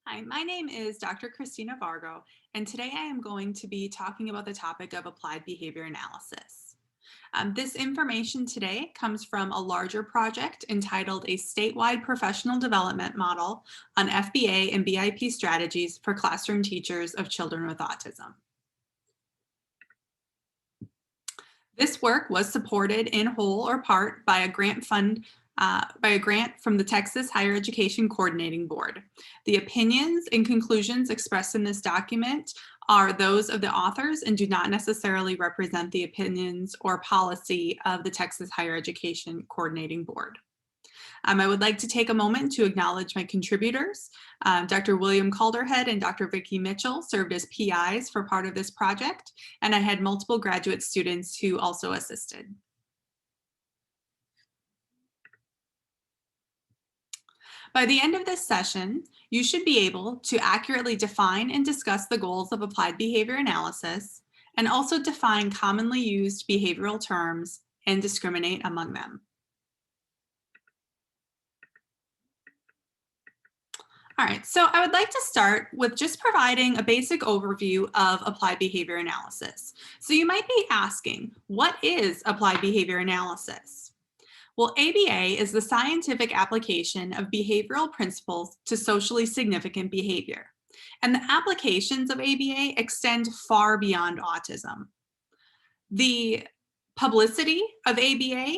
Hi, my name is Dr. Christina Vargo, and today I am going to be talking about the topic of applied behavior analysis. This information today comes from a larger project entitled A Statewide Professional Development Model on FBA and BIP Strategies for Classroom Teachers of Children with Autism. This work was supported in whole or part by a grant from the Texas Higher Education Coordinating Board. The opinions and conclusions expressed in this document are those of the authors and do not necessarily represent the opinions or policy of the Texas Higher Education Coordinating Board. I would like to take a moment to acknowledge my contributors. Dr. William Calderhead and Dr. Vicki Mitchell served as PIs for part of this project, and I had multiple graduate students who also assisted. By the end of this session, you should be able to accurately define and discuss the goals of applied behavior analysis, and also define commonly used behavioral terms and discriminate among them. All right, so I would like to start with just providing a basic overview of applied behavior analysis. So you might be asking, what is applied behavior analysis? Well, ABA is the scientific application of behavioral principles to socially significant behavior. And the applications of ABA extend far beyond autism. The publicity of ABA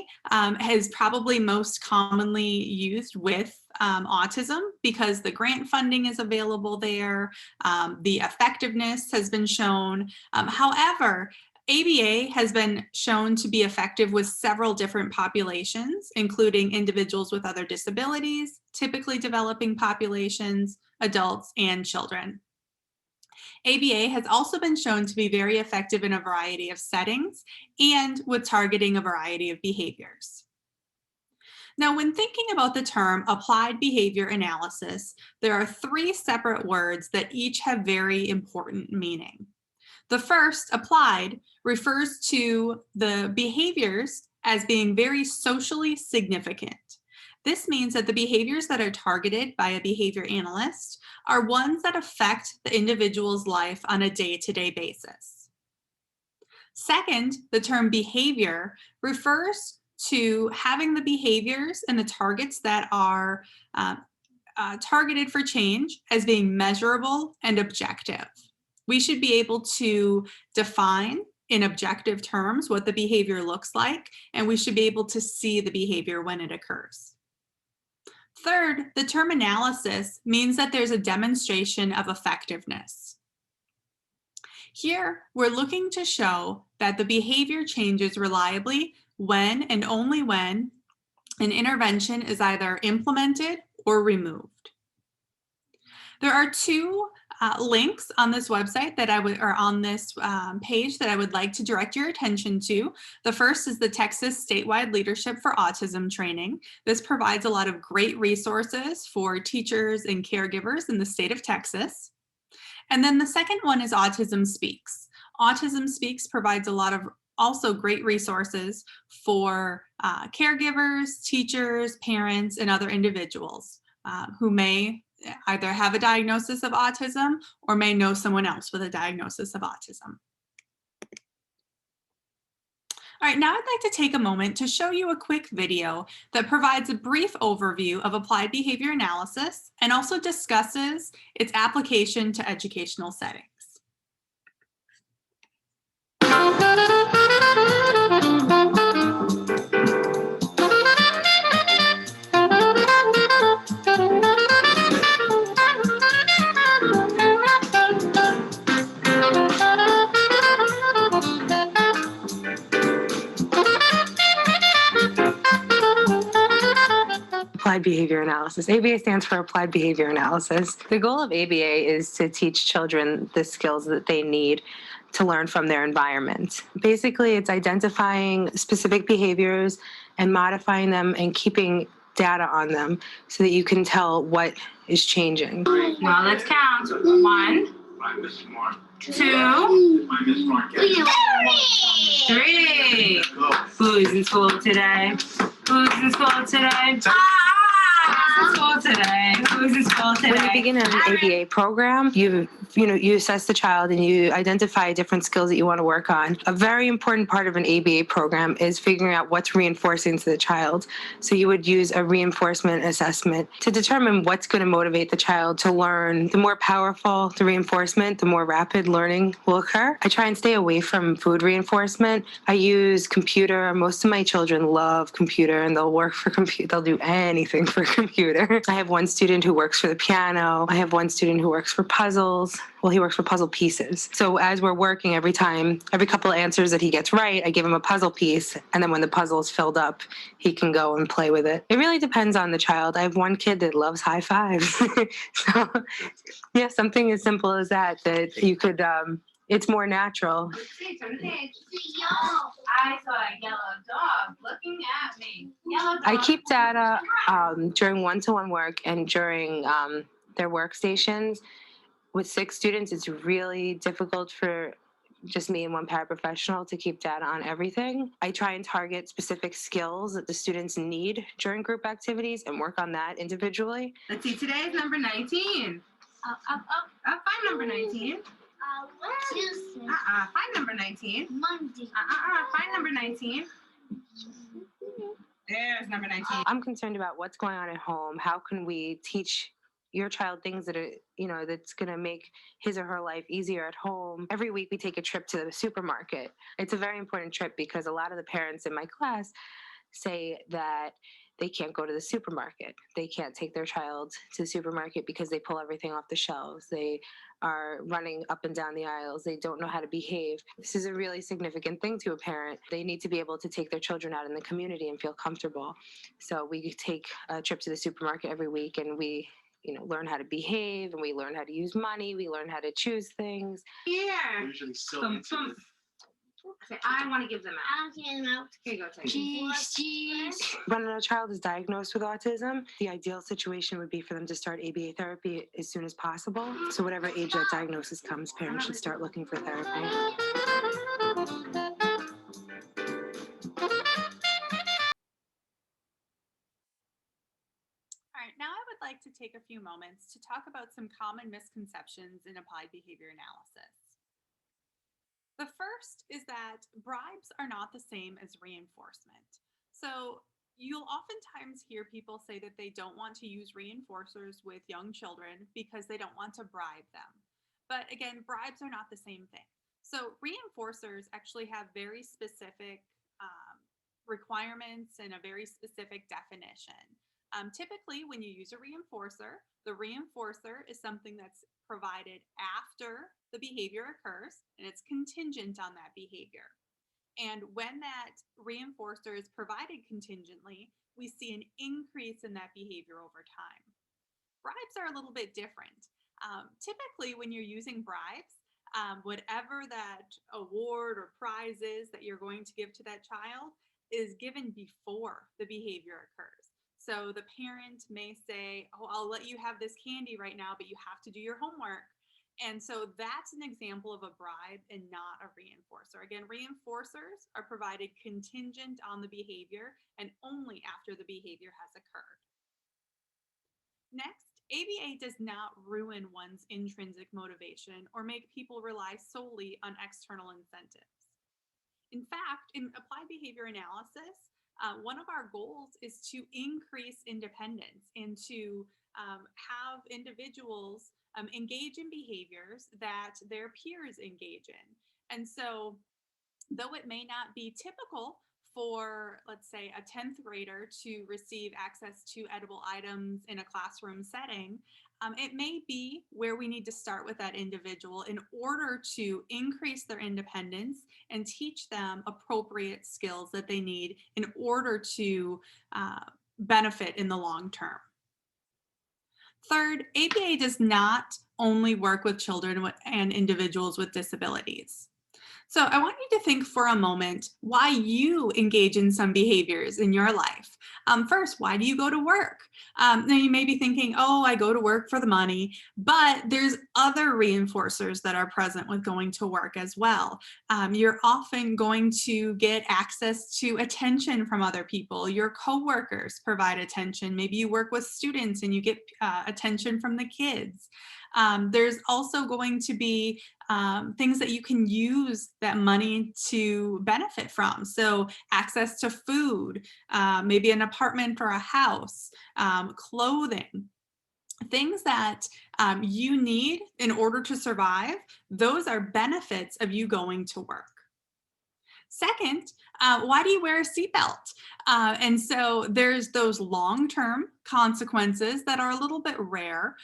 is probably most commonly used with autism because the grant funding is available there. The effectiveness has been shown. However, ABA has been shown to be effective with several different populations, including individuals with other disabilities, typically developing populations, adults, and children. ABA has also been shown to be very effective in a variety of settings and with targeting a variety of behaviors. Now, when thinking about the term applied behavior analysis, there are three separate words that each have very important meaning. The first, applied, refers to the behaviors as being very socially significant. This means that the behaviors that are targeted by a behavior analyst are ones that affect the individual's life on a day-to-day basis. Second, the term behavior refers to having the behaviors and the targets that are targeted for change as being measurable and objective. We should be able to define in objective terms what the behavior looks like, and we should be able to see the behavior when it occurs. Third, the term analysis means that there's a demonstration of effectiveness. Here, we're looking to show that the behavior changes reliably when and only when an intervention is either implemented or removed. There are two links on this website that on this page that I would like to direct your attention to. The first is the Texas Statewide Leadership for Autism training. This provides a lot of great resources for teachers and caregivers in the state of Texas. And then the second one is Autism Speaks. Autism Speaks provides a lot of also great resources for caregivers, teachers, parents, and other individuals who may either have a diagnosis of autism or may know someone else with a diagnosis of autism. All right, now I'd like to take a moment to show you a quick video that provides a brief overview of applied behavior analysis and also discusses its application to educational settings. Applied behavior analysis. ABA stands for applied behavior analysis. The goal of ABA is to teach children the skills that they need to learn from their environment. Basically, it's identifying specific behaviors and modifying them and keeping data on them so that you can tell what is changing. Well, let's count. 1, 2, 3. Who's in school today? Who's in school today? in school today? Who's in school today? When you begin an ABA program, you assess the child and you identify different skills that you want to work on. A very important part of an ABA program is figuring out what's reinforcing to the child. So you would use a reinforcement assessment to determine what's going to motivate the child to learn. The more powerful the reinforcement, the more rapid learning will occur. I try and stay away from food reinforcement. I use computer. Most of my children love computer and they'll work for computer. They'll do anything for computer. I have one student who works for the piano. I have one student who works for puzzles. Well, he works for puzzle pieces. So as we're working, every couple of answers that he gets right, I give him a puzzle piece. And then when the puzzle is filled up, he can go and play with it. It really depends on the child. I have one kid that loves high fives. So yeah, something as simple as that you could, it's more natural. I saw a yellow dog looking at me. Yellow dog. I keep data during one-to-one work and during their workstations. With 6 students, it's really difficult for just me and one paraprofessional to keep data on everything. I try and target specific skills that the students need during group activities and work on that individually. Let's see, today is number 19. Up. Find number 19. Tuesday, Find number 19. Monday. Find number 19. There's number 19. I'm concerned about what's going on at home. How can we teach your child things that are, that's going to make his or her life easier at home? Every week we take a trip to the supermarket. It's a very important trip because a lot of the parents in my class say that they can't go to the supermarket. They can't take their child to the supermarket because they pull everything off the shelves. They are running up and down the aisles. They don't know how to behave. This is a really significant thing to a parent. They need to be able to take their children out in the community and feel comfortable. So we take a trip to the supermarket every week and we learn how to behave and we learn how to use money. We learn how to choose things. Here. Usually so Some. Okay, I want to give them out. I'm getting out. Here you go, Teddy. Cheese. When a child is diagnosed with autism, the ideal situation would be for them to start ABA therapy as soon as possible. So whatever age that diagnosis comes, parents should start looking for therapy. All right, now I would like to take a few moments to talk about some common misconceptions in applied behavior analysis. The first is that bribes are not the same as reinforcement. So you'll oftentimes hear people say that they don't want to use reinforcers with young children because they don't want to bribe them. But again, bribes are not the same thing. So reinforcers actually have very specific requirements and a very specific definition. Typically, when you use a reinforcer, the reinforcer is something that's provided after the behavior occurs, and it's contingent on that behavior. And when that reinforcer is provided contingently, we see an increase in that behavior over time. Bribes are a little bit different. Typically, when you're using bribes, whatever that award or prize is that you're going to give to that child is given before the behavior occurs. So the parent may say, oh, I'll let you have this candy right now, but you have to do your homework. And so that's an example of a bribe and not a reinforcer. Again, reinforcers are provided contingent on the behavior and only after the behavior has occurred. Next, ABA does not ruin one's intrinsic motivation or make people rely solely on external incentives. In fact, in applied behavior analysis, one of our goals is to increase independence and to have individuals engage in behaviors that their peers engage in. And so, though it may not be typical for, let's say, a 10th grader to receive access to edible items in a classroom setting, it may be where we need to start with that individual in order to increase their independence and teach them appropriate skills that they need in order to benefit in the long term. Third, ABA does not only work with children and individuals with disabilities. So I want you to think for a moment why you engage in some behaviors in your life. First, why do you go to work? Now you may be thinking, oh, I go to work for the money, but there's other reinforcers that are present with going to work as well. You're often going to get access to attention from other people. Your coworkers provide attention. Maybe you work with students and you get attention from the kids. There's also going to be things that you can use that money to benefit from. So access to food, maybe an apartment or a house, clothing, things that you need in order to survive. Those are benefits of you going to work. Second, why do you wear a seatbelt? And so there's those long-term consequences that are a little bit rare,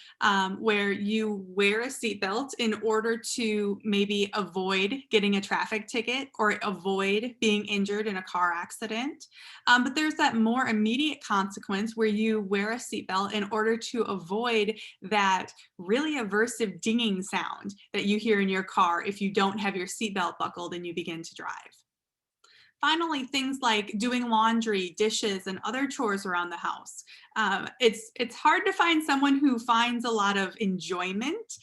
where you wear a seatbelt in order to maybe avoid getting a traffic ticket or avoid being injured in a car accident. But there's that more immediate consequence where you wear a seatbelt in order to avoid that really aversive dinging sound that you hear in your car if you don't have your seatbelt buckled and you begin to drive. Finally, things like doing laundry, dishes, and other chores around the house. It's hard to find someone who finds a lot of enjoyment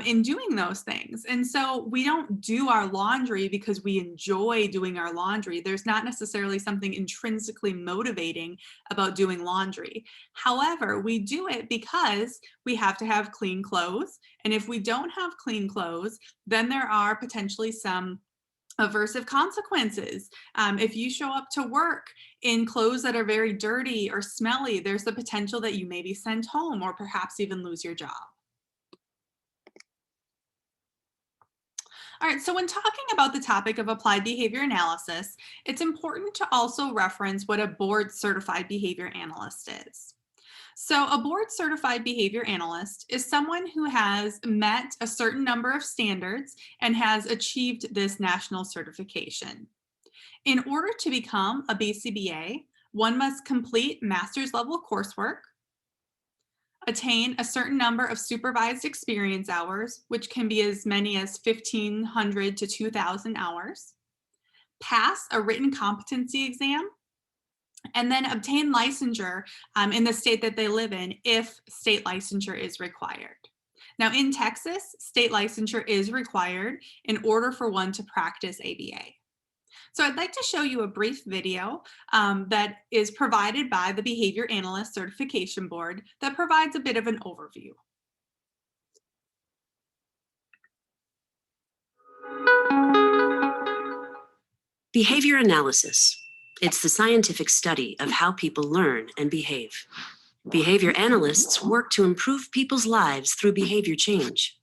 in doing those things. And so we don't do our laundry because we enjoy doing our laundry. There's not necessarily something intrinsically motivating about doing laundry. However, we do it because we have to have clean clothes. And if we don't have clean clothes, then there are potentially some aversive consequences. If you show up to work in clothes that are very dirty or smelly, there's the potential that you may be sent home or perhaps even lose your job. All right, so when talking about the topic of applied behavior analysis, it's important to also reference what a board certified behavior analyst is. So a board certified behavior analyst is someone who has met a certain number of standards and has achieved this national certification. In order to become a BCBA, one must complete master's level coursework, attain a certain number of supervised experience hours, which can be as many as 1,500 to 2,000 hours, pass a written competency exam, and then obtain licensure in the state that they live in if state licensure is required. Now in Texas, state licensure is required in order for one to practice ABA. So I'd like to show you a brief video that is provided by the Behavior Analyst Certification Board that provides a bit of an overview. Behavior analysis. It's the scientific study of how people learn and behave. Behavior analysts work to improve people's lives through behavior change.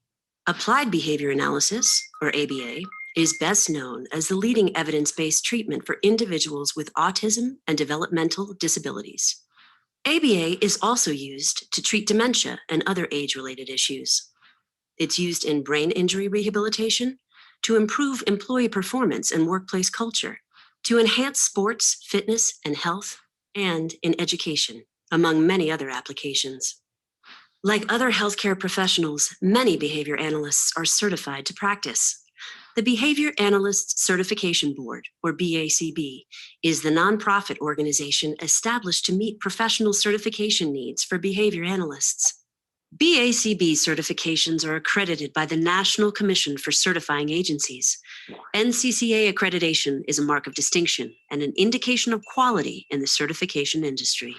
Applied behavior analysis, or ABA, is best known as the leading evidence-based treatment for individuals with autism and developmental disabilities. ABA is also used to treat dementia and other age-related issues. It's used in brain injury rehabilitation, to improve employee performance and workplace culture, to enhance sports, fitness, and health, and in education, among many other applications. Like other healthcare professionals, many behavior analysts are certified to practice. The Behavior Analysts Certification Board, or BACB, is the nonprofit organization established to meet professional certification needs for behavior analysts. BACB certifications are accredited by the National Commission for Certifying Agencies. NCCA accreditation is a mark of distinction and an indication of quality in the certification industry.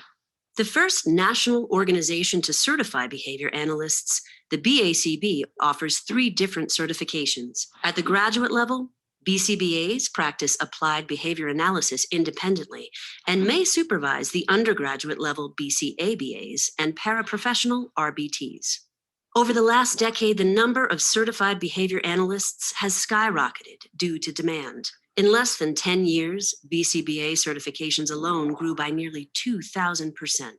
The first national organization to certify behavior analysts, the BACB offers 3 different certifications. At the graduate level, BCBAs practice applied behavior analysis independently and may supervise the undergraduate level BCABAs and paraprofessional RBTs. Over the last decade, the number of certified behavior analysts has skyrocketed due to demand. In less than 10 years, BCBA certifications alone grew by nearly 2,000%.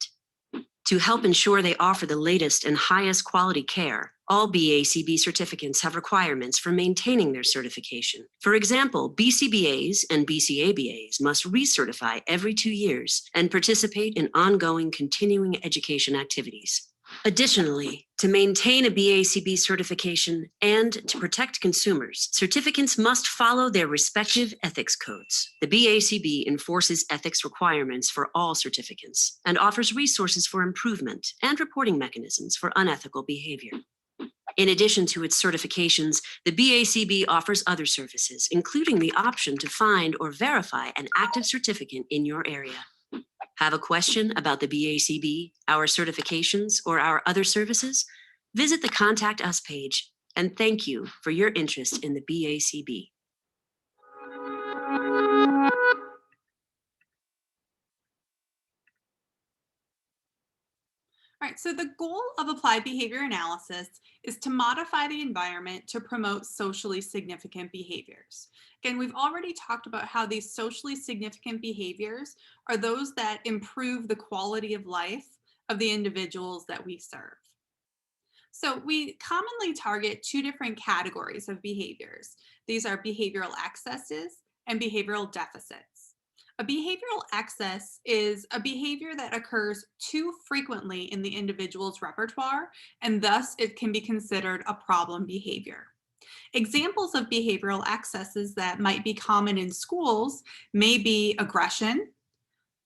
To help ensure they offer the latest and highest quality care, all BACB certificates have requirements for maintaining their certification. For example, BCBAs and BCABAs must recertify every 2 years and participate in ongoing continuing education activities. Additionally, to maintain a BACB certification and to protect consumers, certificants must follow their respective ethics codes. The BACB enforces ethics requirements for all certificants and offers resources for improvement and reporting mechanisms for unethical behavior. In addition to its certifications, the BACB offers other services, including the option to find or verify an active certificate in your area. Have a question about the BACB, our certifications, or our other services? Visit the Contact Us page, and thank you for your interest in the BACB. All right, so the goal of applied behavior analysis is to modify the environment to promote socially significant behaviors. Again, we've already talked about how these socially significant behaviors are those that improve the quality of life of the individuals that we serve. So we commonly target two different categories of behaviors. These are behavioral excesses and behavioral deficits. A behavioral excess is a behavior that occurs too frequently in the individual's repertoire, and thus it can be considered a problem behavior. Examples of behavioral excesses that might be common in schools may be aggression,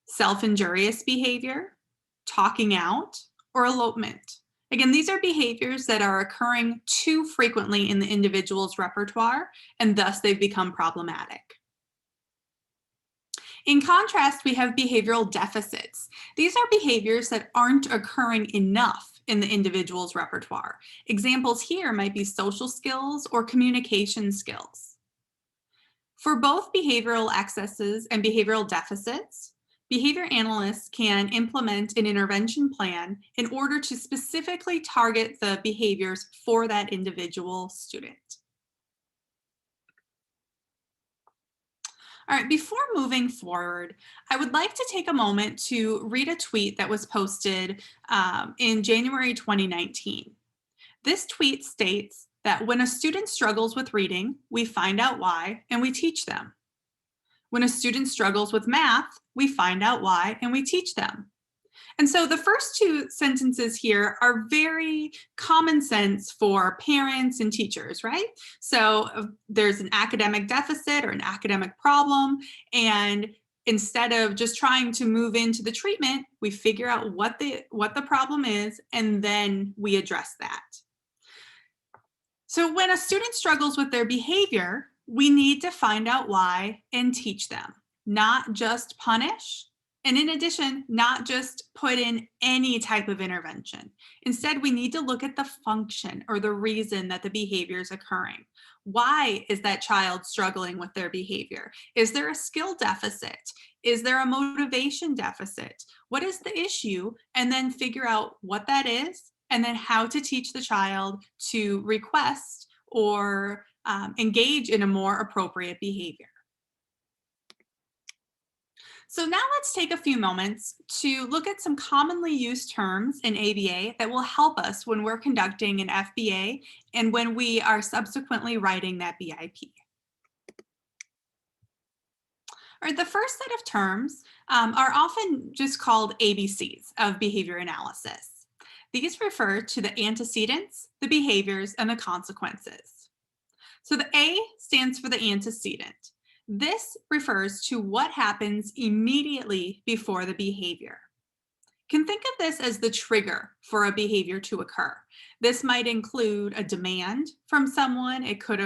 self-injurious behavior, talking out, or elopement. Again, these are behaviors that are occurring too frequently in the individual's repertoire, and thus they've become problematic. In contrast, we have behavioral deficits. These are behaviors that aren't occurring enough in the individual's repertoire. Examples here might be social skills or communication skills. For both behavioral excesses and behavioral deficits, behavior analysts can implement an intervention plan in order to specifically target the behaviors for that individual student. All right, before moving forward, I would like to take a moment to read a tweet that was posted in January 2019. This tweet states that when a student struggles with reading, we find out why and we teach them. When a student struggles with math, we find out why and we teach them. And so the first two sentences here are very common sense for parents and teachers, right? So there's an academic deficit or an academic problem, and instead of just trying to move into the treatment, we figure out what the problem is, and then we address that. So when a student struggles with their behavior, we need to find out why and teach them, not just punish. And in addition, not just put in any type of intervention. Instead, we need to look at the function or the reason that the behavior is occurring. Why is that child struggling with their behavior? Is there a skill deficit? Is there a motivation deficit? What is the issue? And then figure out what that is, and then how to teach the child to request or engage in a more appropriate behavior. So now let's take a few moments to look at some commonly used terms in ABA that will help us when we're conducting an FBA and when we are subsequently writing that BIP. All right, the first set of terms are often just called ABCs of behavior analysis. These refer to the antecedents, the behaviors, and the consequences. So the A stands for the antecedent. This refers to what happens immediately before the behavior. You can think of this as the trigger for a behavior to occur. This might include a demand from someone. It could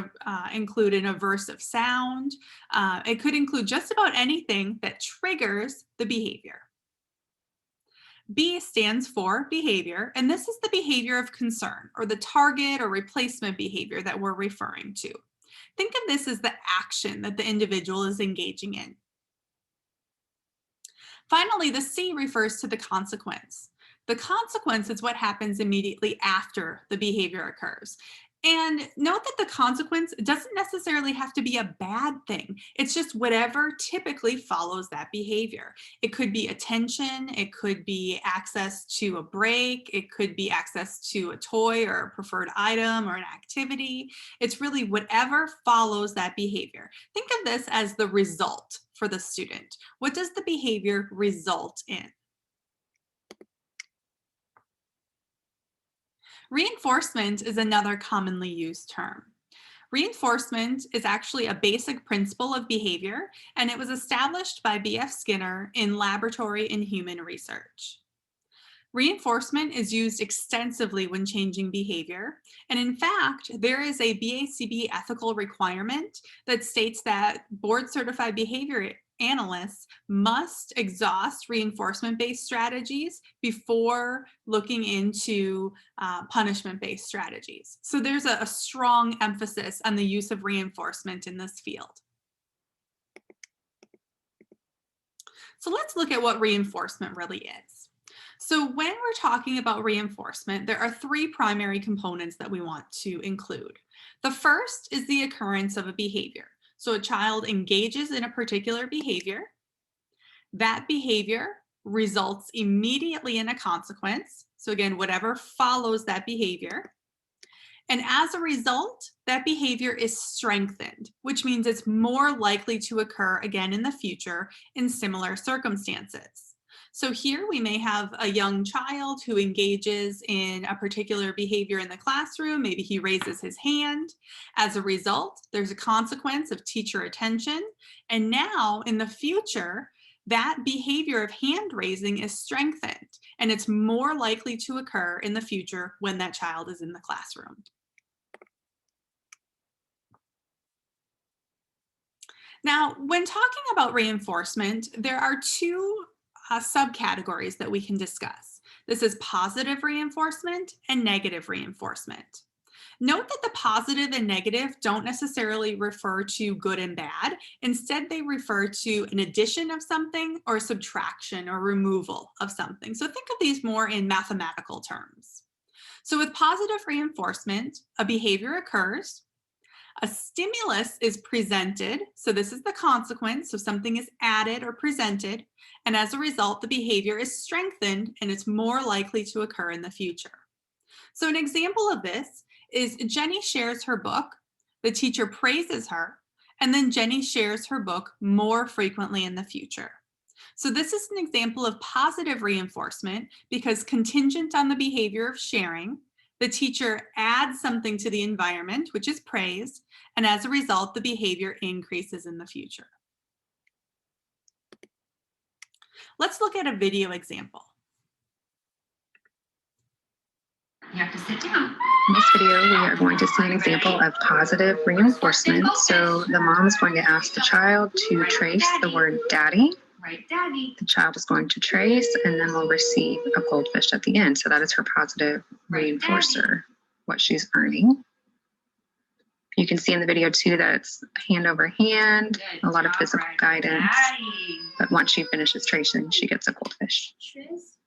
include an aversive sound. It could include just about anything that triggers the behavior. B stands for behavior, and this is the behavior of concern or the target or replacement behavior that we're referring to. Think of this as the action that the individual is engaging in. Finally, the C refers to the consequence. The consequence is what happens immediately after the behavior occurs. And note that the consequence doesn't necessarily have to be a bad thing. It's just whatever typically follows that behavior. It could be attention, it could be access to a break, it could be access to a toy or a preferred item or an activity. It's really whatever follows that behavior. Think of this as the result for the student. What does the behavior result in? Reinforcement is another commonly used term. Reinforcement is actually a basic principle of behavior, and it was established by B.F. Skinner in laboratory and human research. Reinforcement is used extensively when changing behavior, and in fact, there is a BACB ethical requirement that states that board-certified behavior analysts must exhaust reinforcement-based strategies before looking into punishment-based strategies. So there's a strong emphasis on the use of reinforcement in this field. So let's look at what reinforcement really is. So when we're talking about reinforcement, there are three primary components that we want to include. The first is the occurrence of a behavior. So a child engages in a particular behavior. That behavior results immediately in a consequence. So again, whatever follows that behavior. And as a result, that behavior is strengthened, which means it's more likely to occur again in the future in similar circumstances. So here we may have a young child who engages in a particular behavior in the classroom. Maybe he raises his hand. As a result, there's a consequence of teacher attention. And now in the future, that behavior of hand raising is strengthened, and it's more likely to occur in the future when that child is in the classroom. Now, when talking about reinforcement, there are two subcategories that we can discuss. This is positive reinforcement and negative reinforcement. Note that the positive and negative don't necessarily refer to good and bad. Instead, they refer to an addition of something or subtraction or removal of something. So think of these more in mathematical terms. So with positive reinforcement, a behavior occurs, a stimulus is presented, so this is the consequence, so something is added or presented, and as a result, the behavior is strengthened and it's more likely to occur in the future. So an example of this is Jenny shares her book, the teacher praises her, and then Jenny shares her book more frequently in the future. So this is an example of positive reinforcement because contingent on the behavior of sharing, the teacher adds something to the environment, which is praise, and as a result, the behavior increases in the future. Let's look at a video example. You have to sit down. In this video, we are going to see an example of positive reinforcement. So the mom is going to ask the child to trace the word daddy. Right, Daddy. The child is going to trace and then will receive a goldfish at the end. So that is her positive reinforcer, what she's earning. You can see in the video too that it's hand over hand, a lot of physical guidance. But once she finishes tracing, she gets a goldfish. Trace.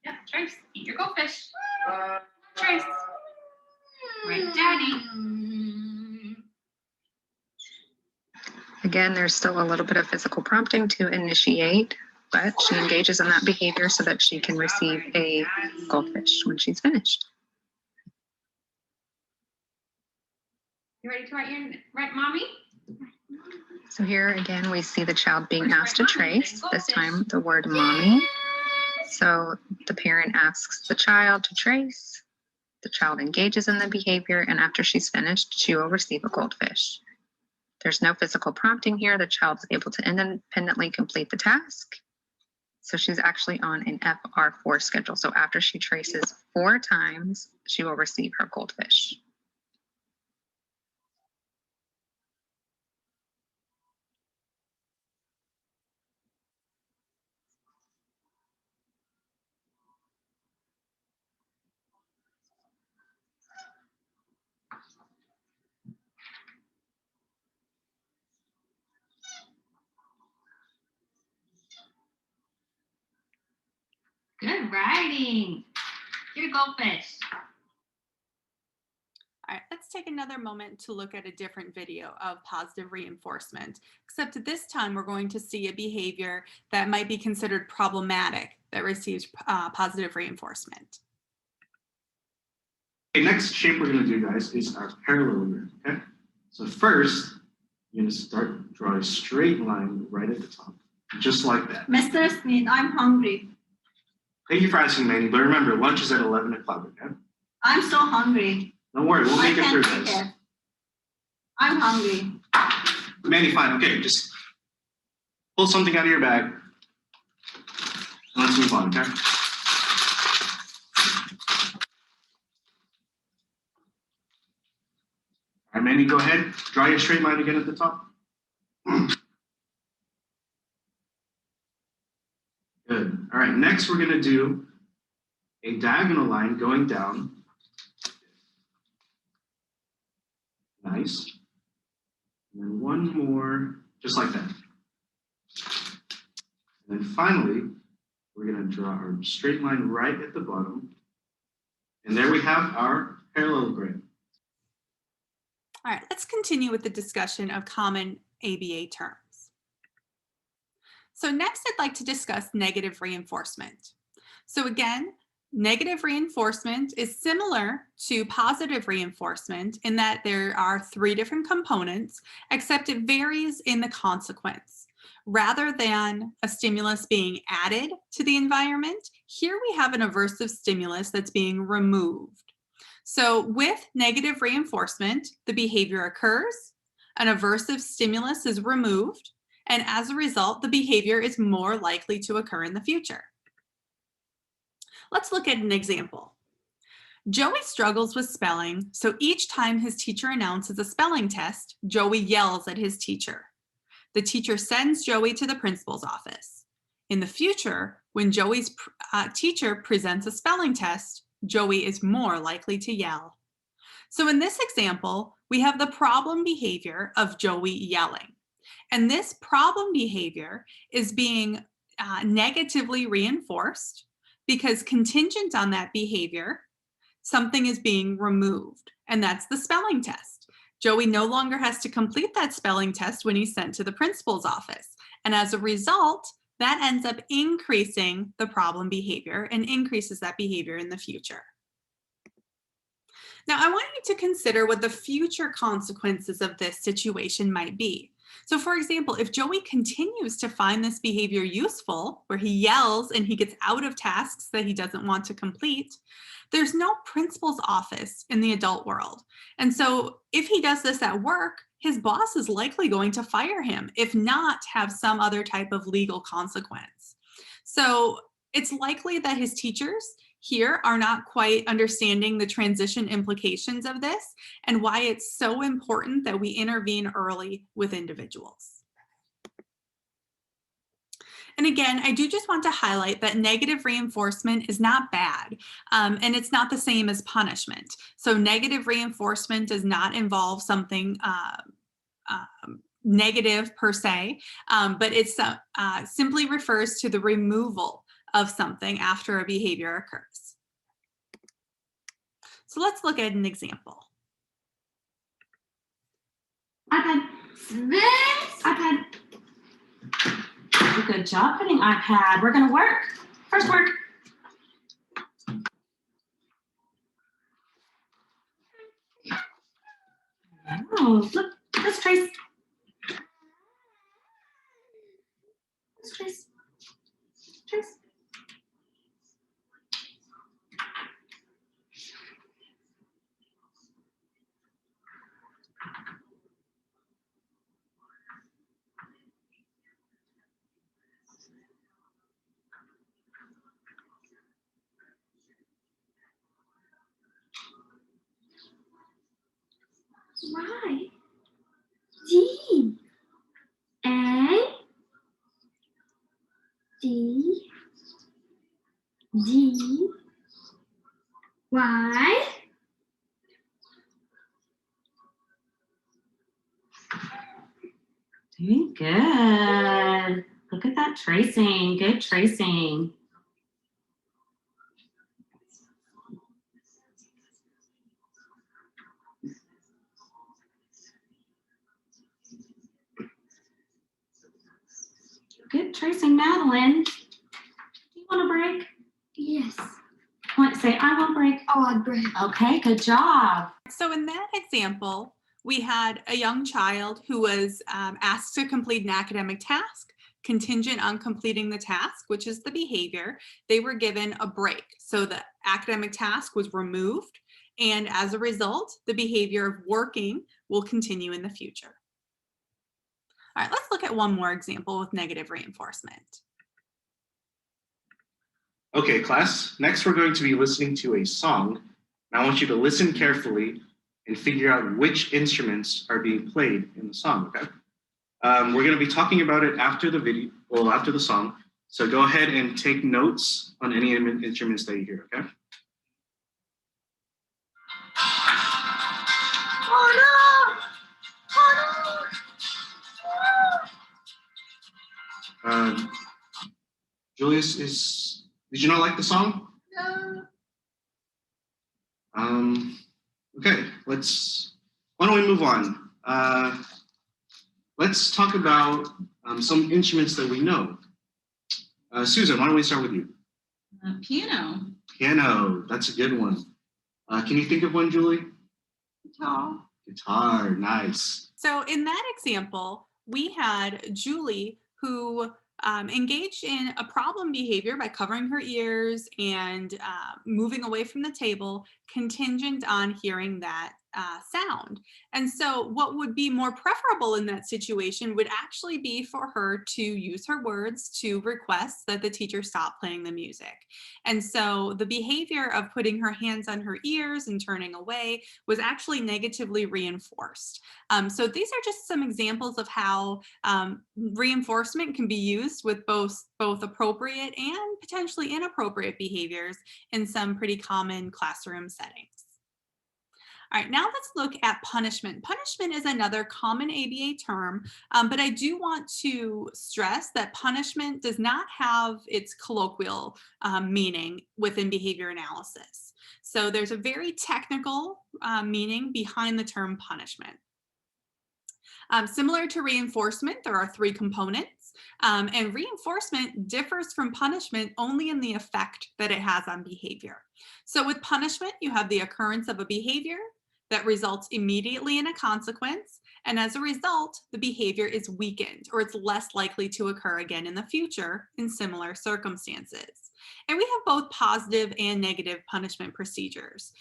Yeah, Trace. Eat your goldfish. Trace. Right, Daddy. Again, there's still a little bit of physical prompting to initiate, but she engages in that behavior so that she can receive a goldfish when she's finished. You ready to write Mommy? So here again, we see the child being asked to trace, this time the word mommy. So the parent asks the child to trace, the child engages in the behavior, and after she's finished, she will receive a goldfish. There's no physical prompting here. The child is able to independently complete the task. So she's actually on an FR4 schedule. So after she traces 4 times, she will receive her goldfish. Good writing. Get a goldfish. All right, let's take another moment to look at a different video of positive reinforcement, except this time we're going to see a behavior that might be considered problematic that receives positive reinforcement. Okay, next shape we're going to do, guys, is our parallelogram, okay? So first, you're going to draw a straight line right at the top, just like that. Mr. Smith, I'm hungry. Thank you for asking, Manny. But remember, lunch is at 11 o'clock, okay? I'm so hungry. Don't worry, we'll I make it through can't this. take it. I'm hungry. Manny, fine. Okay, just pull something out of your bag. And let's move on, okay? All right, Manny, go ahead. Draw your straight line again at the top. Good. All right, next we're going to do a diagonal line going down. Nice. And then one more, just like that. And then finally, we're going to draw our straight line right at the bottom. And there we have our parallelogram. All right, let's continue with the discussion of common ABA terms. So next I'd like to discuss negative reinforcement. So again, negative reinforcement is similar to positive reinforcement in that there are 3 different components, except it varies in the consequence. Rather than a stimulus being added to the environment, here we have an aversive stimulus that's being removed. So with negative reinforcement, the behavior occurs, an aversive stimulus is removed, and as a result, the behavior is more likely to occur in the future. Let's look at an example. Joey struggles with spelling, so each time his teacher announces a spelling test, Joey yells at his teacher. The teacher sends Joey to the principal's office. In the future, when Joey's teacher presents a spelling test, Joey is more likely to yell. So in this example, we have the problem behavior of Joey yelling. And this problem behavior is being negatively reinforced because contingent on that behavior, something is being removed, and that's the spelling test. Joey no longer has to complete that spelling test when he's sent to the principal's office. And as a result, that ends up increasing the problem behavior and increases that behavior in the future. Now, I want you to consider what the future consequences of this situation might be. So for example, if Joey continues to find this behavior useful, where he yells and he gets out of tasks that he doesn't want to complete, there's no principal's office in the adult world. And so if he does this at work, his boss is likely going to fire him, if not have some other type of legal consequence. So it's likely that his teachers here are not quite understanding the transition implications of this and why it's so important that we intervene early with individuals. And again, I do just want to highlight that negative reinforcement is not bad, and it's not the same as punishment. So negative reinforcement does not involve something negative per se, but it simply refers to the removal of something after a behavior occurs. So let's look at an example. iPad. iPad. Good job putting iPad. We're gonna work. First work. Oh, look, let's trace. Let's trace. Trace. Y, D, A, D, D, Y. Doing good. Look at that tracing. Good tracing. Good tracing, Madeline. Do you want a break? Yes. Want to say, I want a break? I want a break. Okay, good job. So in that example, we had a young child who was asked to complete an academic task, Contingent on completing the task, which is the behavior, they were given a break. So the academic task was removed, and as a result, the behavior of working will continue in the future. All right, let's look at one more example with negative reinforcement. Okay, class, next we're going to be listening to a song. And I want you to listen carefully and figure out which instruments are being played in the song, okay? We're going to be talking about it after the video, well, after the song. So go ahead and take notes on any instruments that you hear, okay? Julius, did you not like the song? No. Okay, why don't we move on? Let's talk about some instruments that we know. Susan, why don't we start with you? Piano. Piano, that's a good one. Can you think of one, Julie? Guitar. Guitar, nice. So in that example, we had Julie who engaged in a problem behavior by covering her ears and moving away from the table, contingent on hearing that sound. And so what would be more preferable in that situation would actually be for her to use her words to request that the teacher stop playing the music. And so the behavior of putting her hands on her ears and turning away was actually negatively reinforced. So these are just some examples of how reinforcement can be used with both appropriate and potentially inappropriate behaviors in some pretty common classroom settings. All right, now let's look at punishment. Punishment is another common ABA term, but I do want to stress that punishment does not have its colloquial meaning within behavior analysis. So there's a very technical meaning behind the term punishment. Similar to reinforcement, there are three components, and reinforcement differs from punishment only in the effect that it has on behavior. So with punishment, you have the occurrence of a behavior that results immediately in a consequence, and as a result, the behavior is weakened, or it's less likely to occur again in the future in similar circumstances. And we have both positive and negative punishment procedures.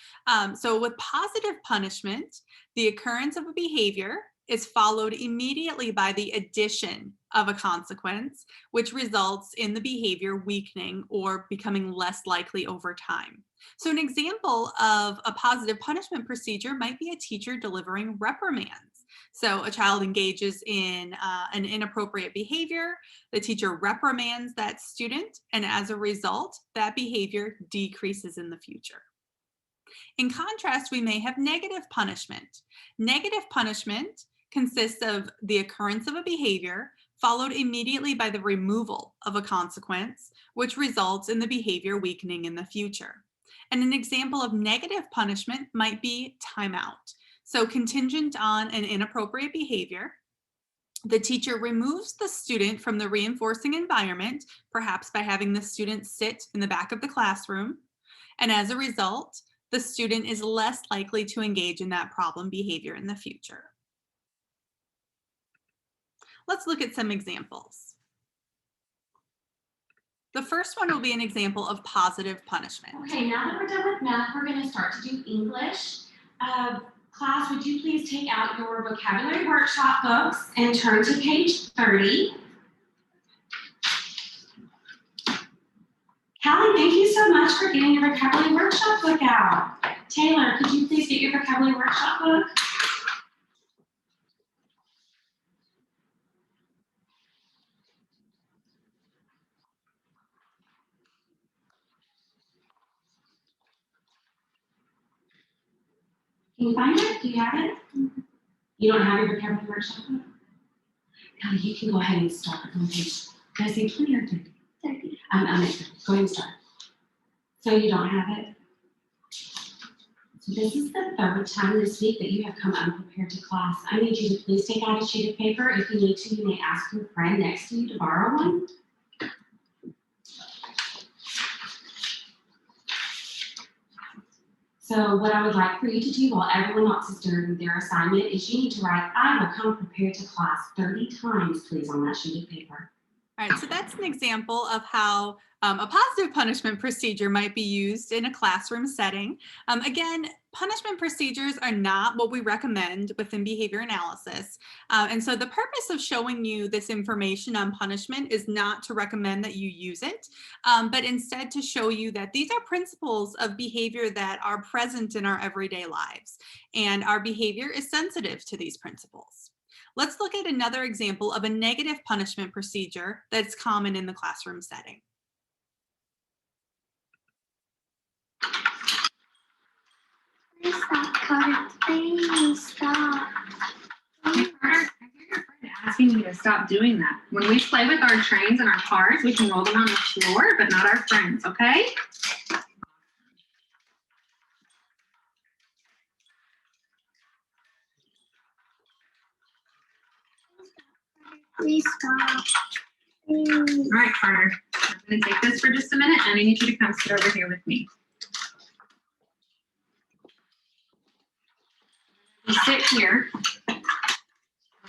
So with positive punishment, the occurrence of a behavior is followed immediately by the addition of a consequence, which results in the behavior weakening or becoming less likely over time. So an example of a positive punishment procedure might be a teacher delivering reprimands. So a child engages in an inappropriate behavior, the teacher reprimands that student, and as a result, that behavior decreases in the future. In contrast, we may have negative punishment. Negative punishment consists of the occurrence of a behavior followed immediately by the removal of a consequence, which results in the behavior weakening in the future. And an example of negative punishment might be timeout. So contingent on an inappropriate behavior, the teacher removes the student from the reinforcing environment, perhaps by having the student sit in the back of the classroom. And as a result, the student is less likely to engage in that problem behavior in the future. Let's look at some examples. The first one will be an example of positive punishment. Okay, now that we're done with math, we're going to start to do English. Class, would you please take out your vocabulary workshop books and turn to page 30. Callie, thank you so much for getting your vocabulary workshop book out. Taylor, could you please get your vocabulary workshop book? Can you find it? Do you have it? You don't have your vocabulary workshop book? Callie, you can go ahead and start on page. Did I say 20 or 30? 30. Go ahead and start. So you don't have it? So this is the third time this week that you have come unprepared to class. I need you to please take out a sheet of paper. If you need to, you may ask your friend next to you to borrow one. So what I would like for you to do while everyone else is doing their assignment is you need to write, I will come prepared to class 30 times, please, on that sheet of paper. All right, so that's an example of how a positive punishment procedure might be used in a classroom setting. Again, punishment procedures are not what we recommend within behavior analysis. And so the purpose of showing you this information on punishment is not to recommend that you use it, but instead to show you that these are principles of behavior that are present in our everyday lives, and our behavior is sensitive to these principles. Let's look at another example of a negative punishment procedure that's common in the classroom setting. Please stop, Carter. Please stop. Hey, Carter, I hear your friend asking you to stop doing that. When we play with our trains and our cars, we can roll them on the floor, but not our friends, okay? Please stop. Please. All right, Carter, I'm gonna take this for just a minute and I need you to come sit over here with me. You sit here. I'm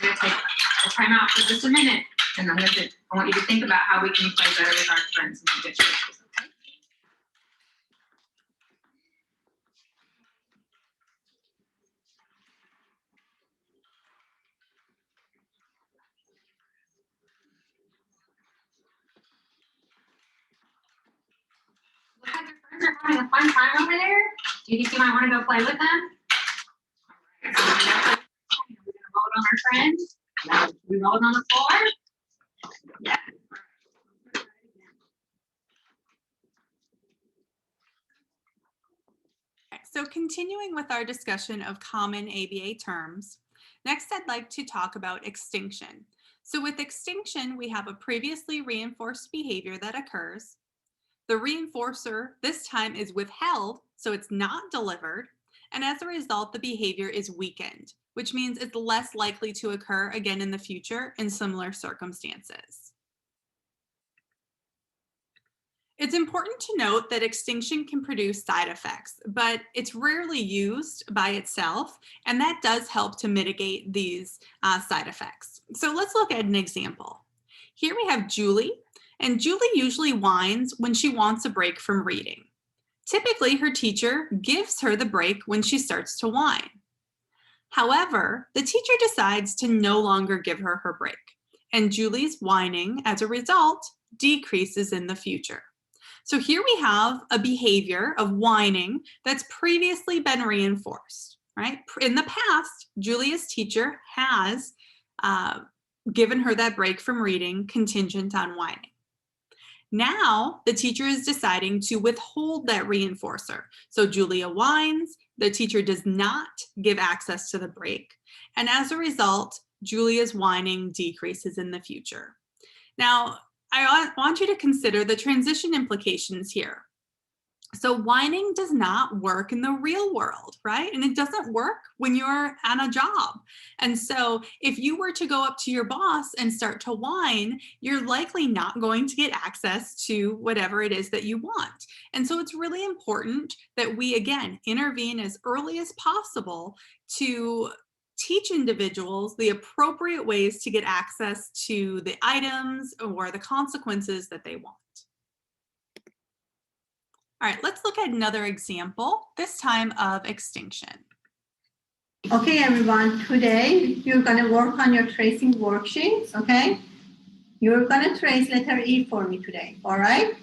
gonna take a time out for just a minute and I want you to think about how we can play better with our friends and get choices, okay? Looks like your friends are having a fun time over there. Do you think you might want to go play with them? All right, so we're gonna roll it on our friends. Now, we roll it on the floor. Yeah. So continuing with our discussion of common ABA terms, next I'd like to talk about extinction. So with extinction, we have a previously reinforced behavior that occurs. The reinforcer this time is withheld, so it's not delivered, and as a result, the behavior is weakened, which means it's less likely to occur again in the future in similar circumstances. It's important to note that extinction can produce side effects, but it's rarely used by itself, and that does help to mitigate these side effects. So let's look at an example. Here we have Julie, and Julie usually whines when she wants a break from reading. Typically, her teacher gives her the break when she starts to whine. However, the teacher decides to no longer give her her break, and Julie's whining, as a result, decreases in the future. So here we have a behavior of whining that's previously been reinforced, right? In the past, Julia's teacher has given her that break from reading contingent on whining. Now, the teacher is deciding to withhold that reinforcer. So Julia whines, the teacher does not give access to the break, and as a result, Julia's whining decreases in the future. Now, I want you to consider the transition implications here. So whining does not work in the real world, right? And it doesn't work when you're on a job. And so if you were to go up to your boss and start to whine, you're likely not going to get access to whatever it is that you want. And so it's really important that we, again, intervene as early as possible to teach individuals the appropriate ways to get access to the items or the consequences that they want. All right, let's look at another example, this time of extinction. Okay, everyone, today you're going to work on your tracing worksheets, okay? You're going to trace letter E for me today, all right?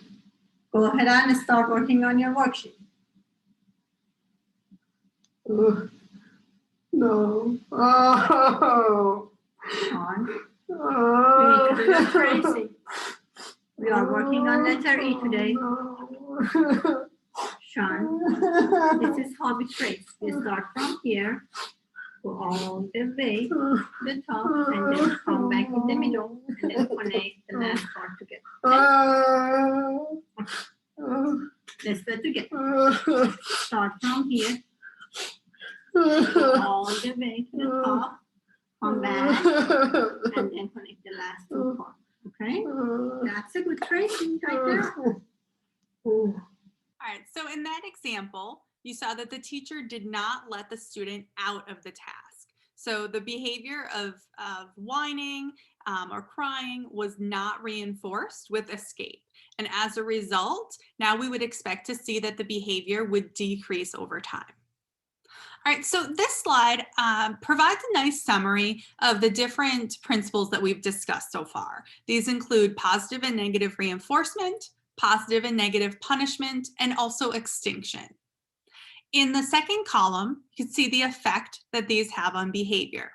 Go ahead and start working on your worksheet. No. Oh. Sean, you need to do your tracing. We are working on letter E today. Sean, this is how we trace. We start from here, go all the way to the top, and then come back in the middle, and then connect the last part together. Okay. Let's do it together. Start from here, go all the way to the top, come back, and then connect the last two parts. Okay? That's a good tracing right there. Ooh. All right, so in that example, you saw that the teacher did not let the student out of the task. So the behavior of whining or crying was not reinforced with escape. And as a result, now we would expect to see that the behavior would decrease over time. All right, so this slide provides a nice summary of the different principles that we've discussed so far. These include positive and negative reinforcement, positive and negative punishment, and also extinction. In the second column, you can see the effect that these have on behavior.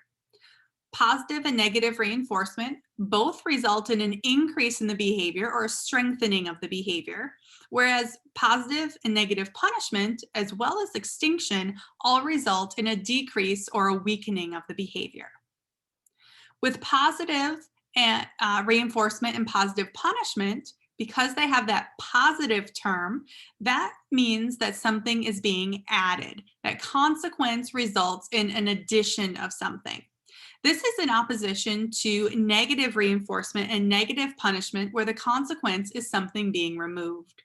Positive and negative reinforcement both result in an increase in the behavior or a strengthening of the behavior, whereas positive and negative punishment, as well as extinction, all result in a decrease or a weakening of the behavior. With positive reinforcement and positive punishment, because they have that positive term, that means that something is being added. That consequence results in an addition of something. This is in opposition to negative reinforcement and negative punishment, where the consequence is something being removed.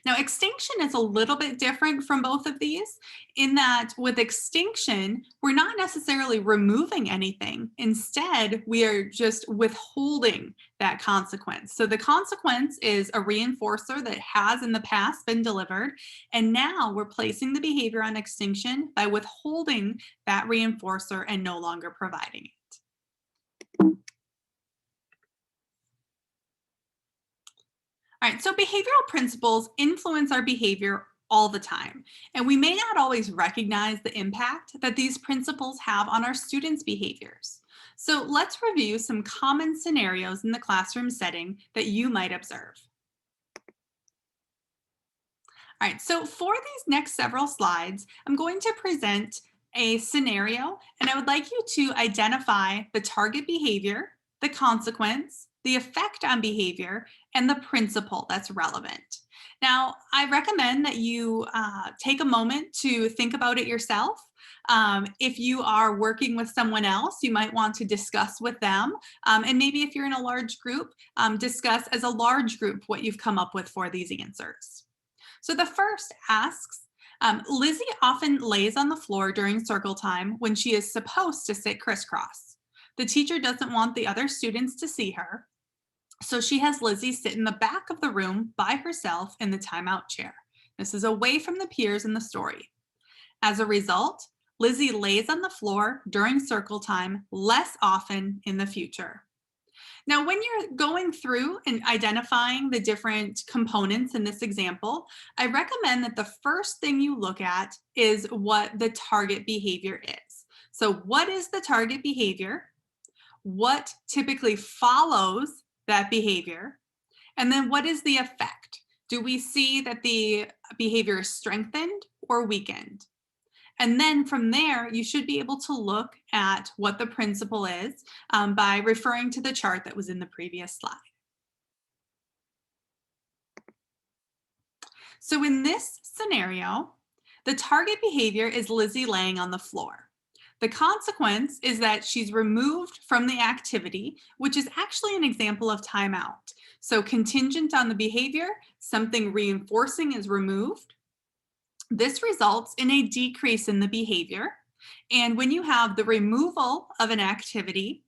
Now, extinction is a little bit different from both of these in that with extinction, we're not necessarily removing anything. Instead, we are just withholding that consequence. So the consequence is a reinforcer that has in the past been delivered, and now we're placing the behavior on extinction by withholding that reinforcer and no longer providing it. All right, so behavioral principles influence our behavior all the time, and we may not always recognize the impact that these principles have on our students' behaviors. So let's review some common scenarios in the classroom setting that you might observe. All right, so for these next several slides, I'm going to present a scenario, and I would like you to identify the target behavior, the consequence, the effect on behavior, and the principle that's relevant. Now, I recommend that you take a moment to think about it yourself. If you are working with someone else, you might want to discuss with them. And maybe if you're in a large group, discuss as a large group what you've come up with for these answers. So the first asks, Lizzie often lays on the floor during circle time when she is supposed to sit crisscross. The teacher doesn't want the other students to see her, so she has Lizzie sit in the back of the room by herself in the timeout chair. This is away from the peers in the story. As a result, Lizzie lays on the floor during circle time less often in the future. Now, when you're going through and identifying the different components in this example, I recommend that the first thing you look at is what the target behavior is. So what is the target behavior? What typically follows that behavior? And then what is the effect? Do we see that the behavior is strengthened or weakened? And then from there, you should be able to look at what the principle is by referring to the chart that was in the previous slide. So in this scenario, the target behavior is Lizzie laying on the floor. The consequence is that she's removed from the activity, which is actually an example of timeout. So contingent on the behavior, something reinforcing is removed. This results in a decrease in the behavior. And when you have the removal of an activity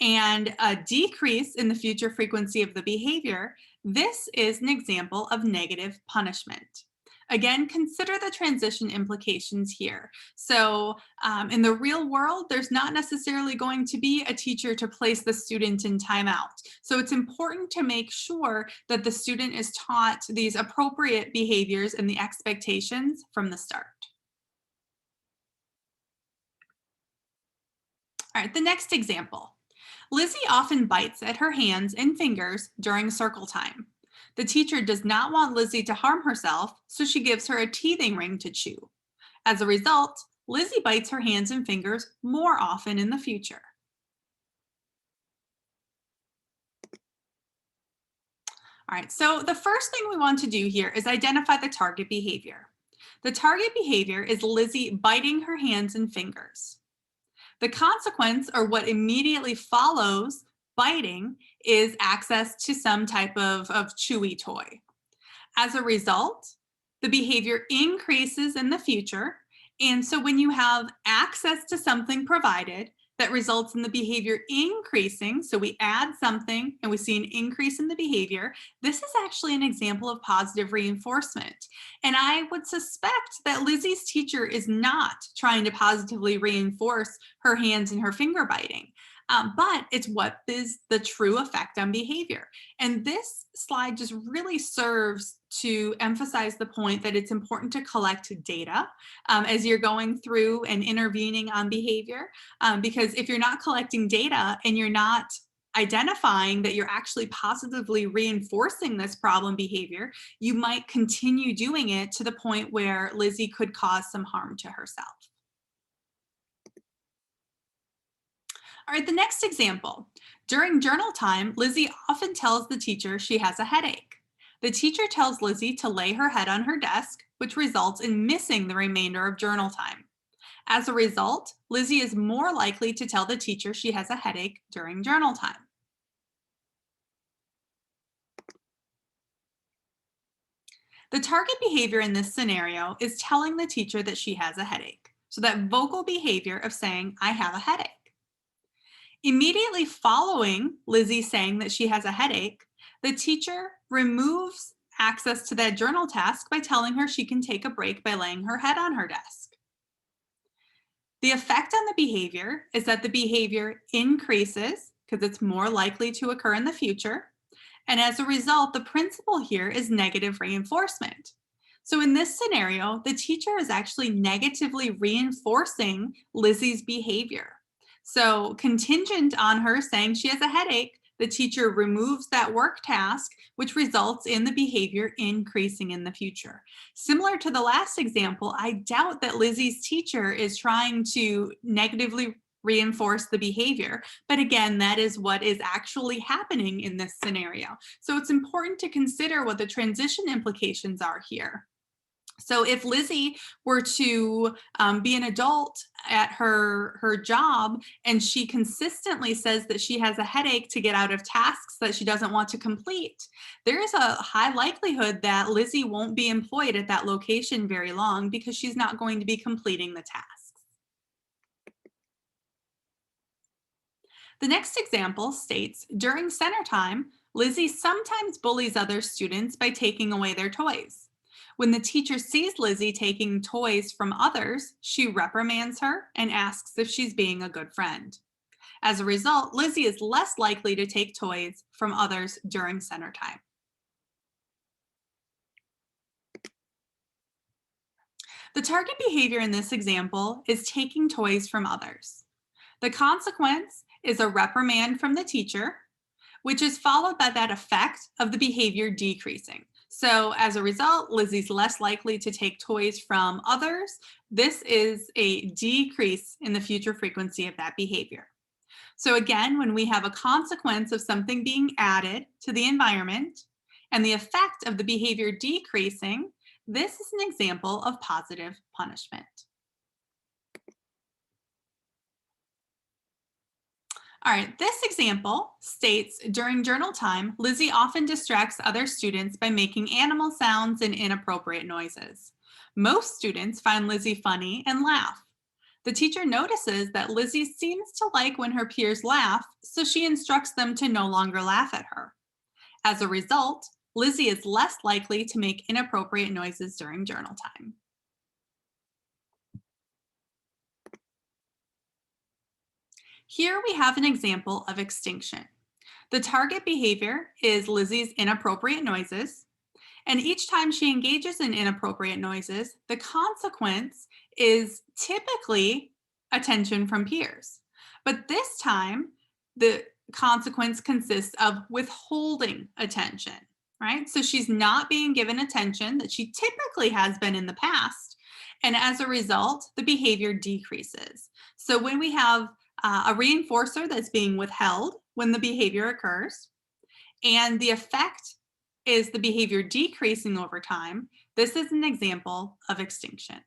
and a decrease in the future frequency of the behavior, this is an example of negative punishment. Again, consider the transition implications here. So in the real world, there's not necessarily going to be a teacher to place the student in timeout. So it's important to make sure that the student is taught these appropriate behaviors and the expectations from the start. All right, the next example. Lizzie often bites at her hands and fingers during circle time. The teacher does not want Lizzie to harm herself, so she gives her a teething ring to chew. As a result, Lizzie bites her hands and fingers more often in the future. All right, so the first thing we want to do here is identify the target behavior. The target behavior is Lizzie biting her hands and fingers. The consequence, or what immediately follows biting, is access to some type of chewy toy. As a result, the behavior increases in the future. And so when you have access to something provided, that results in the behavior increasing. So we add something and we see an increase in the behavior. This is actually an example of positive reinforcement. And I would suspect that Lizzie's teacher is not trying to positively reinforce her hands and her finger biting. But it's what is the true effect on behavior. And this slide just really serves to emphasize the point that it's important to collect data as you're going through and intervening on behavior. Because if you're not collecting data and you're not identifying that you're actually positively reinforcing this problem behavior, you might continue doing it to the point where Lizzie could cause some harm to herself. All right, the next example. During journal time, Lizzie often tells the teacher she has a headache. The teacher tells Lizzie to lay her head on her desk, which results in missing the remainder of journal time. As a result, Lizzie is more likely to tell the teacher she has a headache during journal time. The target behavior in this scenario is telling the teacher that she has a headache. So that vocal behavior of saying, I have a headache. Immediately following Lizzie saying that she has a headache, the teacher removes access to that journal task by telling her she can take a break by laying her head on her desk. The effect on the behavior is that the behavior increases because it's more likely to occur in the future. And as a result, the principle here is negative reinforcement. So in this scenario, the teacher is actually negatively reinforcing Lizzie's behavior. So contingent on her saying she has a headache, the teacher removes that work task, which results in the behavior increasing in the future. Similar to the last example, I doubt that Lizzie's teacher is trying to negatively reinforce the behavior. But again, that is what is actually happening in this scenario. So it's important to consider what the transition implications are here. So if Lizzie were to be an adult at her job and she consistently says that she has a headache to get out of tasks that she doesn't want to complete, there is a high likelihood that Lizzie won't be employed at that location very long because she's not going to be completing the tasks. The next example states, during center time, Lizzie sometimes bullies other students by taking away their toys. When the teacher sees Lizzie taking toys from others, she reprimands her and asks if she's being a good friend. As a result, Lizzie is less likely to take toys from others during center time. The target behavior in this example is taking toys from others. The consequence is a reprimand from the teacher, which is followed by that effect of the behavior decreasing. So as a result, Lizzie's less likely to take toys from others. This is a decrease in the future frequency of that behavior. So again, when we have a consequence of something being added to the environment and the effect of the behavior decreasing, this is an example of positive punishment. All right, this example states, during journal time, Lizzie often distracts other students by making animal sounds and inappropriate noises. Most students find Lizzie funny and laugh. The teacher notices that Lizzie seems to like when her peers laugh, so she instructs them to no longer laugh at her. As a result, Lizzie is less likely to make inappropriate noises during journal time. Here we have an example of extinction. The target behavior is Lizzie's inappropriate noises, and each time she engages in inappropriate noises, the consequence is typically attention from peers. But this time, the consequence consists of withholding attention, right? So she's not being given attention that she typically has been in the past, and as a result, the behavior decreases. So when we have a reinforcer that's being withheld when the behavior occurs, and the effect is the behavior decreasing over time, this is an example of extinction.